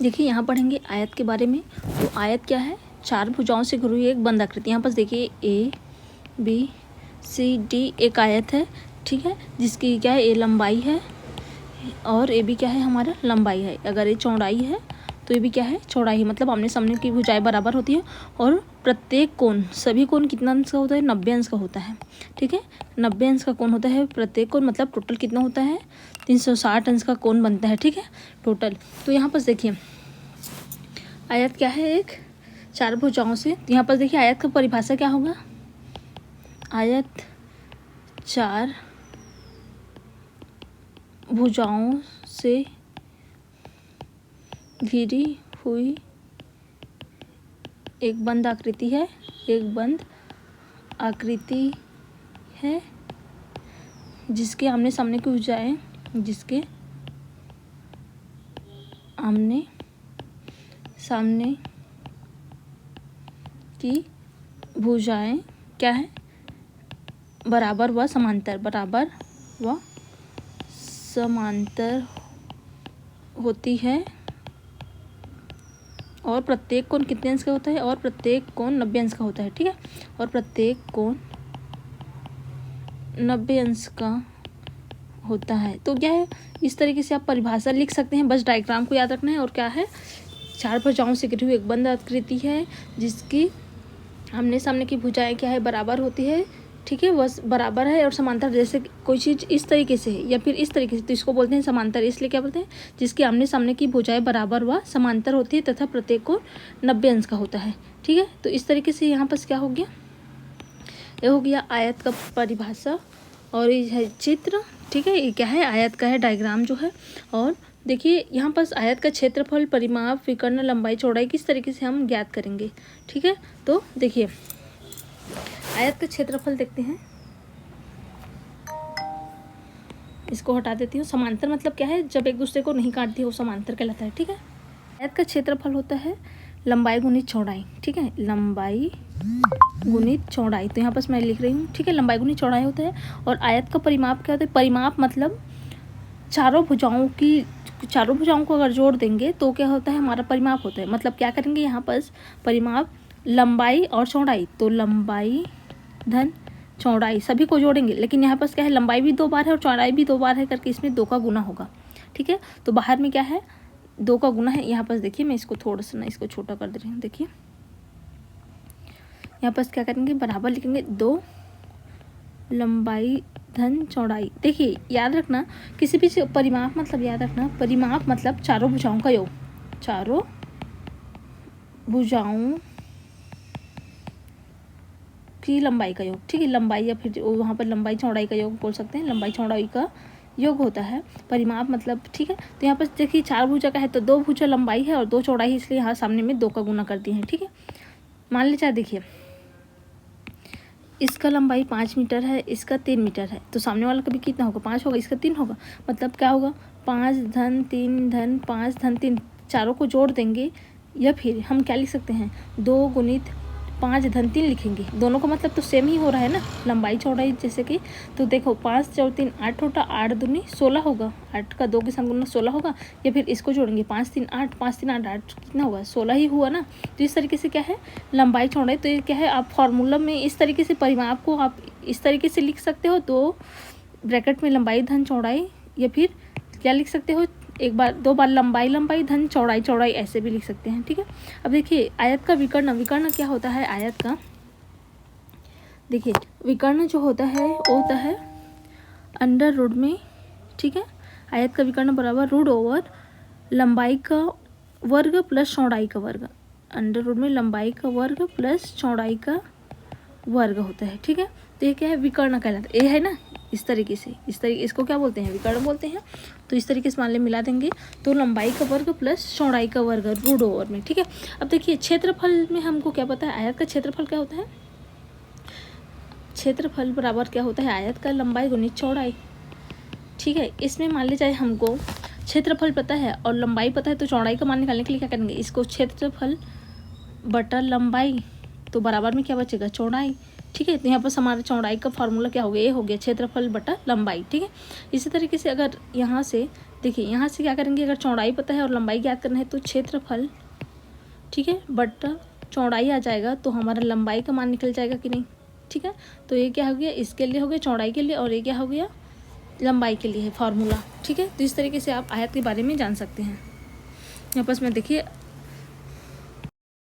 देखिए यहाँ पढ़ेंगे आयत के बारे में। तो आयत क्या है? चार भुजाओं से घिरी हुई एक बंद आकृति। यहाँ पर देखिए ए बी सी डी एक आयत है, ठीक है, जिसकी क्या है, ए लंबाई है और ए भी क्या है, हमारा लंबाई है। अगर ये चौड़ाई है तो ये भी क्या है, चौड़ाई है। मतलब आमने सामने की भुजाएं बराबर होती है और प्रत्येक कोण, सभी कोण कितना अंश का होता है? 90 अंश का होता है, ठीक है। 90 अंश का कोण होता है प्रत्येक कोण, मतलब टोटल कितना होता है? 360 अंश का कोण बनता है, ठीक है, टोटल। तो यहाँ पर देखिए आयत क्या है? एक चार भुजाओं से। यहाँ पर देखिए आयत का परिभाषा क्या होगा? आयत चार भुजाओं से घिरी हुई एक बंद आकृति है, एक बंद आकृति है जिसके आमने सामने की भुजाएं, जिसके आमने सामने की भुजाएं क्या है? बराबर व समांतर, बराबर व समांतर होती है और प्रत्येक कोण कितने अंश का होता है? और प्रत्येक कोण 90 अंश का होता है, ठीक है, और प्रत्येक कोण 90 अंश का होता है। तो क्या है, इस तरीके से आप परिभाषा लिख सकते हैं, बस डायग्राम को याद रखना है। और क्या है, चार भुजाओं से घिरी हुई एक बंद आकृति है जिसकी आमने सामने की भुजाएं क्या है? बराबर होती है, ठीक है, बस बराबर है और समांतर। जैसे कोई चीज़ इस तरीके से है या फिर इस तरीके से तो इसको बोलते हैं समांतर। इसलिए क्या बोलते हैं? जिसके आमने सामने की भुजाएं बराबर व समांतर होती है तथा प्रत्येक को 90 अंश का होता है, ठीक है। तो इस तरीके से यहाँ पर क्या हो गया? ये हो गया आयत का परिभाषा और ये है चित्र, ठीक है। ये क्या है? आयत का है डायग्राम जो है। और देखिए यहाँ पर आयत का क्षेत्रफल, परिमाप, विकर्ण, लंबाई, चौड़ाई किस तरीके से हम ज्ञात करेंगे, ठीक है। तो देखिए आयत का क्षेत्रफल देखते हैं, इसको हटा देती हूँ। समांतर मतलब क्या है? जब एक दूसरे को नहीं काटती है वो समांतर कहलाता है, ठीक है। आयत का क्षेत्रफल होता है लंबाई गुणित चौड़ाई, ठीक है, लंबाई गुणित चौड़ाई। तो यहाँ पर मैं लिख रही हूँ, ठीक है, लंबाई गुणित चौड़ाई होता है। और आयत का परिमाप क्या होता है? परिमाप मतलब चारों भुजाओं को अगर जोड़ देंगे तो क्या होता है? हमारा परिमाप होता है। मतलब क्या करेंगे यहाँ पर? परिमाप लंबाई और चौड़ाई, तो लंबाई धन चौड़ाई सभी को जोड़ेंगे। लेकिन यहाँ पर क्या है? लंबाई भी 2 बार है और चौड़ाई भी 2 बार है करके इसमें 2 का गुना होगा, ठीक है। तो बाहर में क्या है? 2 का गुना है। यहाँ पर देखिए मैं इसको थोड़ा सा ना इसको छोटा कर दे रही हूँ। देखिए यहाँ पर क्या करेंगे? बराबर लिखेंगे 2 लंबाई धन चौड़ाई। देखिए याद रखना, किसी भी परिमाप मतलब याद रखना, परिमाप मतलब चारों भुजाओं का योग, चारों भुजाओं की लंबाई का योग, ठीक है। लंबाई या फिर वहाँ पर लंबाई चौड़ाई का योग बोल सकते हैं, लंबाई चौड़ाई का योग होता है परिमाप मतलब, ठीक है। तो यहाँ पर देखिए 4 भुजा का है तो 2 भुजा लंबाई है और 2 चौड़ाई, इसलिए यहाँ सामने में 2 का गुना कर दिए हैं, ठीक है। मान लीजिए देखिए इसका लंबाई 5 मीटर है, इसका 3 मीटर है, तो सामने वाला का भी कितना होगा? 5 होगा, इसका 3 होगा। मतलब क्या होगा? 5 धन 3 धन 5 धन 3, चारों को जोड़ देंगे। या फिर हम क्या लिख सकते हैं? 2 गुणित 5 धन 3 लिखेंगे। दोनों का मतलब तो सेम ही हो रहा है ना, लंबाई चौड़ाई जैसे कि। तो देखो 5 4 3 8 होता, 8 दूनी 16 होगा, 8 का 2 के साथ गुना 16 होगा। या फिर इसको जोड़ेंगे 5 3 8, 5 3 8, 8 कितना होगा? 16 ही हुआ ना। तो इस तरीके से क्या है? लंबाई चौड़ाई। तो ये क्या है? आप फॉर्मूला में इस तरीके से परिमाप को आप इस तरीके से लिख सकते हो, 2 ब्रैकेट में लंबाई धन चौड़ाई, या फिर क्या लिख सकते हो? 2 बार लंबाई धन चौड़ाई ऐसे भी लिख सकते हैं, ठीक है। अब देखिए आयत का विकर्ण क्या होता है? आयत का देखिए विकर्ण जो होता है वो होता है अंडर रूट में, ठीक है। आयत का विकर्ण बराबर रूट ओवर लंबाई का वर्ग प्लस चौड़ाई का वर्ग, अंडर रूट में लंबाई का वर्ग प्लस चौड़ाई का वर्ग होता है, ठीक है। तो ये क्या है? विकर्ण कहलाता है। ये है ना इस तरीके से, इसको क्या बोलते हैं? विकर्ण बोलते हैं। तो इस तरीके से मान ले मिला देंगे तो लंबाई का वर्ग प्लस चौड़ाई का वर्ग रूट ओवर में, ठीक है। अब देखिए क्षेत्रफल में हमको क्या पता है? आयत का क्षेत्रफल क्या होता है? क्षेत्रफल बराबर क्या होता है? आयत का लंबाई गुणित चौड़ाई, ठीक है। इसमें मान लीजिए हमको क्षेत्रफल पता है और लंबाई पता है, तो चौड़ाई का मान निकालने के लिए क्या करेंगे? इसको क्षेत्रफल बटा लंबाई, तो बराबर में क्या बचेगा? चौड़ाई, ठीक है। तो यहाँ पर हमारे चौड़ाई का फार्मूला क्या हो गया? ये हो गया क्षेत्रफल बटा लंबाई, ठीक है। इसी तरीके से अगर यहाँ से देखिए यहाँ से क्या करेंगे, अगर चौड़ाई पता है और लंबाई ज्ञात करना है तो क्षेत्रफल, ठीक है, बटा चौड़ाई आ जाएगा तो हमारा लंबाई का मान निकल जाएगा कि नहीं, ठीक है। तो ये क्या हो गया, इसके लिए हो गया चौड़ाई के लिए, और ये क्या हो गया लंबाई के लिए है फार्मूला, ठीक है। तो इस तरीके से आप आयत के बारे में जान सकते हैं। आपस में देखिए